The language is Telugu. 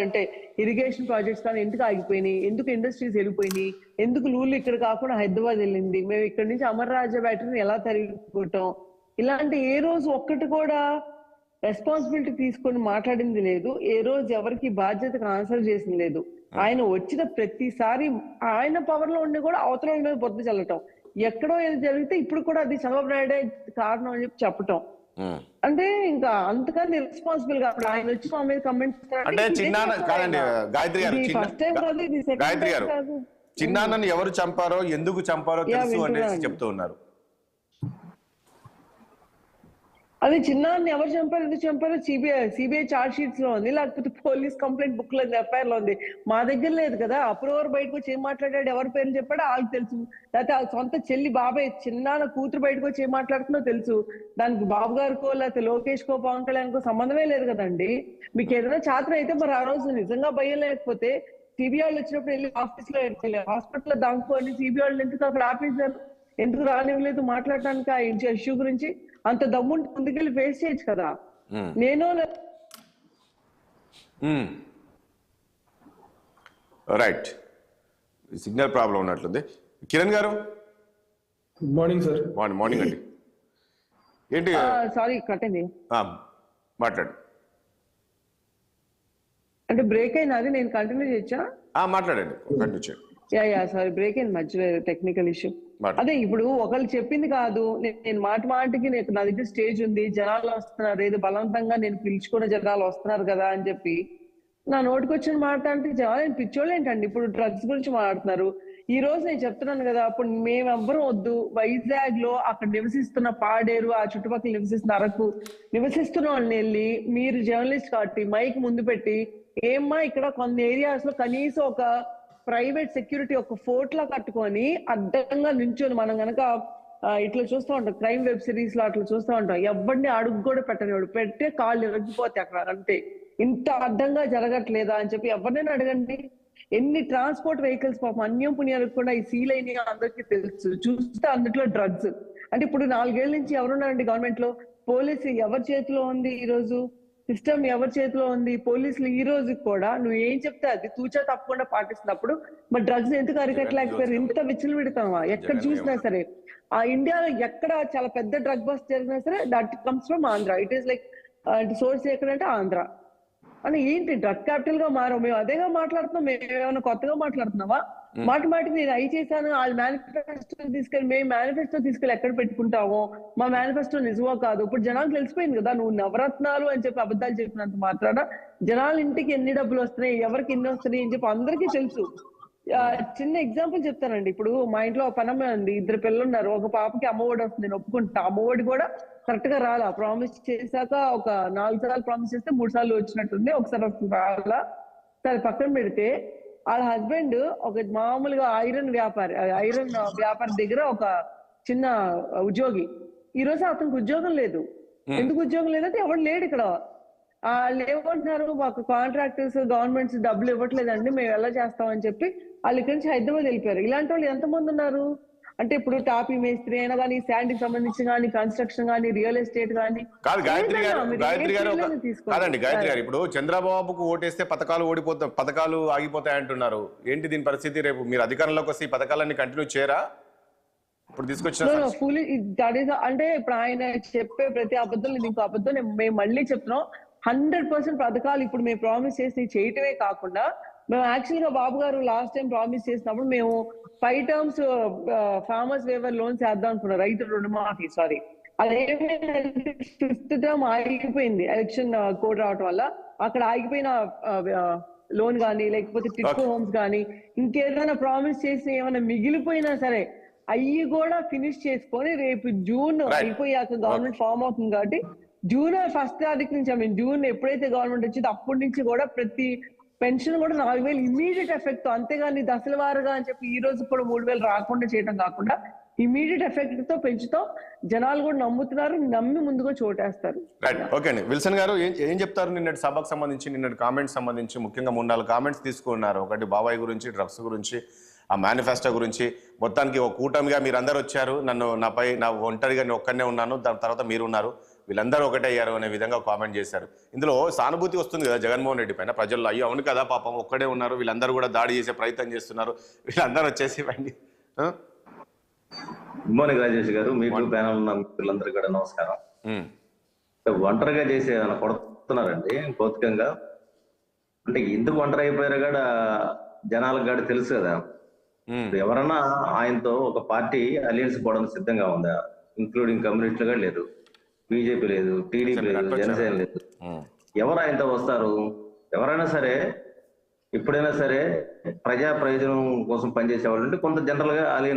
అంటే ఇరిగేషన్ ప్రాజెక్ట్స్ కానీ ఎందుకు ఆగిపోయినాయి, ఎందుకు ఇండస్ట్రీస్ వెళ్ళిపోయినాయి, ఎందుకు లూలు ఇక్కడ కాకుండా హైదరాబాద్ వెళ్ళింది, మేము ఇక్కడ నుంచి అమర్ రాజా బ్యాటరీని ఎలా తరిగిపోవటం, ఇలాంటి ఏ రోజు ఒక్కటి కూడా రెస్పాన్సిబిలిటీ తీసుకొని మాట్లాడింది లేదు. ఏ రోజు ఎవరికి బాధ్యతకు ఆన్సర్ చేసింది లేదు. ఆయన వచ్చిన ప్రతిసారి ఆయన పవర్ లో ఉండి కూడా అవతల మీద బొద్దు చల్లటం, ఎక్కడో ఏది జరిగితే ఇప్పుడు కూడా అది చంద్రబాబు నాయుడే కారణం అని చెప్పి చెప్పటం. అంటే ఇంకా అంతకన్నా రెస్పాన్సిబుల్ గా ఆయన వచ్చి మా మీద కమెంట్స్ ఫస్ట్ టైం కాదు, ఇది సెకండ్ టైం కాదు. చిన్నాన్నని ఎవరు చంపారో ఎందుకు చంపారో తెలుసు అనేసి చెప్తూ ఉన్నారు. అది చిన్నాన్ని ఎవరు చంపారు, ఎందుకు చంపారో సిబిఐ చార్జ్ షీట్స్ లో ఉంది, లేకపోతే పోలీస్ కంప్లైంట్ బుక్ లో ఎఫ్ఐఆర్ లో ఉంది. మా దగ్గర లేదు కదా. అప్రూవర్ బయటకు వచ్చి ఏం మాట్లాడాడు, ఎవరి పేరు చెప్పాడో వాళ్ళకి తెలుసు. లేకపోతే ఆ సొంత చెల్లి బాబాయ్ చిన్నాన్న కూతురు బయటకు వచ్చి ఏం మాట్లాడుతుందో తెలుసు. దానికి బాబు గారికో లేకపోతే లోకేష్ కో పవన్ కళ్యాణ్కో సంబంధమే లేదు కదండి. మీకు ఏదైనా చాత్ర అయితే మరి ఆ రోజు నిజంగా భయం లేకపోతే సిబిఐ వాళ్ళు వచ్చినప్పుడు వెళ్ళి ఆఫీస్ లో హాస్పిటల్ లో దాంకొని సిబిఐ వాళ్ళు ఎందుకు అక్కడ ఆపేశారు, ఎందుకు రానివ్వలేదు మాట్లాడటానికి ఆ ఇష్యూ గురించి? అంత దమ్ముంటే ముందుకెళ్ళి ఫేస్ చేయొచ్చు కదా. నేను రైట్, సిగ్నల్ ప్రాబ్లం ఉన్నట్లుంది. కిరణ్ గారు గుడ్ మార్నింగ్ సార్. మార్నింగ్ అండి. ఏంటి సారీ కట్ అయింది, మాట్లాడు. అంటే బ్రేక్ అయింది, అది నేను కంటిన్యూ చేయొచ్చా? మాట్లాడండి, కంటిన్యూ చేయండి. యా సారీ బ్రేక్ అయింది మధ్యలో, టెక్నికల్ ఇష్యూ. అదే ఇప్పుడు ఒకళ్ళు చెప్పింది కాదు, నేను మాటికి నా దగ్గర స్టేజ్ ఉంది, జనాలు వస్తున్నారు, ఏదో బలవంతంగా నేను పిలుచుకున్న జనాలు వస్తున్నారు కదా అని చెప్పి నా నోటికి వచ్చిన మాట అంటే జనాలు పిచ్చోళ్ళు ఏంటండి. ఇప్పుడు డ్రగ్స్ గురించి మాట్లాడుతున్నారు. ఈ రోజు నేను చెప్తున్నాను కదా, అప్పుడు మేమెవ్వరం వద్దు, వైజాగ్ లో అక్కడ నివసిస్తున్న పాడేరు ఆ చుట్టుపక్కల నివసిస్తున్న అరకు నివసిస్తున్న వాళ్ళని వెళ్ళి మీరు జర్నలిస్ట్ కాబట్టి మైక్ ముందు పెట్టి, ఏమ్మా ఇక్కడ కొన్ని ఏరియాస్ లో కనీసం ఒక ప్రైవేట్ సెక్యూరిటీ ఒక ఫోర్ట్ లా కట్టుకొని అడ్డంగా నించొని, మనం కనుక ఇట్లా చూస్తూ ఉంటాం క్రైమ్ వెబ్ సిరీస్ లో అట్లా చూస్తూ ఉంటాం, ఎవరిని అడుగు కూడా పెట్టనివాడు, పెట్టే కాళ్ళు ఎరగిపోతాయి అక్కడ. అంటే ఇంత అడ్డంగా జరగట్లేదా అని చెప్పి ఎవరినైనా అడగండి. ఎన్ని ట్రాన్స్పోర్ట్ వెహికల్స్ పాపం అన్యం పుణ్యాలకు కూడా ఈ సీల్ అయినాయి అందరికీ తెలుసు. చూస్తే అందులో డ్రగ్స్. అంటే ఇప్పుడు 4 ఏళ్ల నుంచి ఎవరున్నారండి గవర్నమెంట్ లో? పోలీసు ఎవరి చేతిలో ఉంది ఈ రోజు? సిస్టమ్ ఎవరి చేతిలో ఉంది? పోలీసులు ఈ రోజు కూడా నువ్వు ఏం చెప్తే అది తూచా తప్పకుండా పాటిస్తున్నప్పుడు మరి డ్రగ్స్ ఎందుకు అరికట్టలేకపోయారు? ఇంత విచ్చలవిడతావా? ఎక్కడ చూసినా సరే ఆ ఇండియాలో ఎక్కడ చాలా పెద్ద డ్రగ్ బస్ట్ జరిగినా సరే that comes from Andhra. It is like source ఎక్కడంటే ఆంధ్ర. అని ఏంటి డ్రగ్ క్యాపిటల్ గా మారాం మేము, అదేగా మాట్లాడుతున్నాం. మేము ఏమైనా కొత్తగా మాట్లాడుతున్నావా? మాటికి నేను అయి చేశాను, వాళ్ళ మేనిఫెస్టో తీసుకెళ్ళి మేము మేనిఫెస్టో తీసుకెళ్ళి ఎక్కడ పెట్టుకుంటామో, మా మేనిఫెస్టో నిజమో కాదు ఇప్పుడు జనాలకు తెలిసిపోయింది కదా. నువ్వు నవరత్నాలు అని చెప్పి అబద్ధాలు చెప్పినంత మాత్రాన జనాల ఇంటికి ఎన్ని డబ్బులు వస్తున్నాయి, ఎవరికి ఎన్ని వస్తున్నాయి అని చెప్పి అందరికీ తెలుసు. చిన్న ఎగ్జాంపుల్ చెప్తానండి. ఇప్పుడు మా ఇంట్లో ఒక పనమ్మ ఉంది, 2 పిల్లలు ఉన్నారు. ఒక పాపకి అమ్మఒడి వస్తుంది, నేను ఒప్పుకుంటా. అమ్మఒడి కూడా కరెక్ట్ గా రాలా. ప్రామిస్ చేశాక ఒక 4 సార్లు ప్రామిస్ చేస్తే 3 సార్లు వచ్చినట్టుంది, ఒకసారి రాలా. సరే పక్కన పెడితే వాళ్ళ హస్బెండ్ ఒక మామూలుగా ఐరన్ వ్యాపారి దగ్గర ఒక చిన్న ఉద్యోగి. ఈ రోజు అతనికి ఉద్యోగం లేదు. ఎందుకు ఉద్యోగం లేదంటే ఎవరు లేడు ఇక్కడ. వాళ్ళు ఏమంటున్నారు, మాకు కాంట్రాక్టర్స్ గవర్నమెంట్స్ డబ్బులు ఇవ్వట్లేదండి, మేము ఎలా చేస్తామని చెప్పి వాళ్ళు ఇక్కడి నుంచి హైదరాబాద్ వెళ్ళిపోయారు. ఇలాంటి వాళ్ళు ఎంతమంది ఉన్నారు? అంటే ఇప్పుడు టాపీ మేస్త్రి అయినా కానీ, శాండ్ కి సంబంధించి కానీ, కన్స్ట్రక్షన్ కానీ, రియల్ ఎస్టేట్ కానీ. గాయత్రి గారు ఇప్పుడు చంద్రబాబుకు ఓటేస్తే పథకాలు ఆగిపోతాయి అంటున్నారు. ఏంటి దీని పరిస్థితి? రేపు మీరు అధికారంలోకి వస్తే ఈ పథకాలన్నీ కంటిన్యూ చేయరా? ఇప్పుడు తీసుకొచ్చిన అంటే ఇప్పుడు ఆయన చెప్పే ప్రతి అబద్ధం ఇంకో అబద్ధం మేము మళ్ళీ చెప్తున్నాం. 100% పథకాలు ఇప్పుడు మేము ప్రామిస్ చేసి చేయటమే కాకుండా, మేము యాక్చువల్ గా బాబు గారు లాస్ట్ టైం ప్రామిస్ చేసినప్పుడు మేము 5 టర్మ్స్ ఫార్మర్స్ వేవర్ లోన్స్ వేద్దాం అనుకున్నాం, రైతు రుణమాఫీ. సారీ, అదేమైనా 5th టర్మ్ ఆగిపోయింది ఎలక్షన్ కోడ్ రావటం వల్ల. అక్కడ ఆగిపోయిన లోన్ కానీ, లేకపోతే టిట్కో హోమ్స్ కానీ, ఇంకేదైనా ప్రామిస్ చేసి ఏమైనా మిగిలిపోయినా సరే అయ్యి కూడా ఫినిష్ చేసుకొని రేపు జూన్ అయిపోయాక గవర్నమెంట్ ఫామ్ అవుతుంది కాబట్టి జూన్ 1st తారీఖు నుంచి జూన్ ఎప్పుడైతే గవర్నమెంట్ వచ్చిందో అప్పటి నుంచి కూడా ప్రతి పెన్షన్ కూడా 4,000 ఇమీడియట్ ఎఫెక్ట్. అంతేగాని దశల వారుగా అని చెప్పి ఈ రోజు కూడా 3,000 రాకుండా చేయడం కాకుండా ఇమీడియట్ ఎఫెక్ట్ తో పెంచుతాం. జనాలు కూడా నమ్ముతున్నారు, నమ్మి ముందుగా చోటేస్తారు. ఓకే అండి. విల్సన్ గారు ఏం చెప్తారు? నిన్నటి సభకు సంబంధించి, నిన్నటి కామెంట్స్ సంబంధించి ముఖ్యంగా 3-4 కామెంట్స్ తీసుకున్నారు. ఒకటి బాబాయ్ గురించి, డ్రగ్స్ గురించి, ఆ మేనిఫెస్టో గురించి. మొత్తానికి ఒక కూటమిగా మీరు అందరు వచ్చారు, నా ఒంటరిగా నేను ఒక్కనే ఉన్నాను, దాని తర్వాత మీరు ఉన్నారు. వీళ్ళందరూ ఒకటే అయ్యారు అనే విధంగా కామెంట్ చేశారు. ఇందులో సానుభూతి వస్తుంది కదా జగన్మోహన్ రెడ్డి పైన ప్రజల్లో, అయ్యో అవును కదా పాపం ఒక్కడే ఉన్నారు, వీళ్ళందరూ కూడా దాడి చేసే ప్రయత్నం చేస్తున్నారు, వీళ్ళందరూ వచ్చేసి ఇవ్వండి. గుడ్ మార్నింగ్ రాజేష్ గారు, మీకు ప్యానల్ ఉన్న మిత్రులందరికీ కూడా నమస్కారం. ఒంటరిగా చేసి ఏమైనా కొడుతున్నారండి భౌతికంగా? అంటే ఎందుకు ఒంటరి అయిపోయారో కూడా జనాలకు కూడా తెలుసు కదా. ఎవరన్నా ఆయనతో ఒక పార్టీ అలయన్స్ పోవడానికి సిద్ధంగా ఉందా? ఇంక్లూడింగ్ కమ్యూనిస్టులు కూడా లేదు, బీజేపీ లేదు, టీడీపీ లేదు, జనసేన లేదు. ఎవరు ఆయనతో వస్తారు? ఎవరైనా సరే ఎప్పుడైనా సరే ప్రజా ప్రయోజనం కోసం పనిచేసే వాళ్ళు అంటే కొంత జనరల్ గా అలయన్స్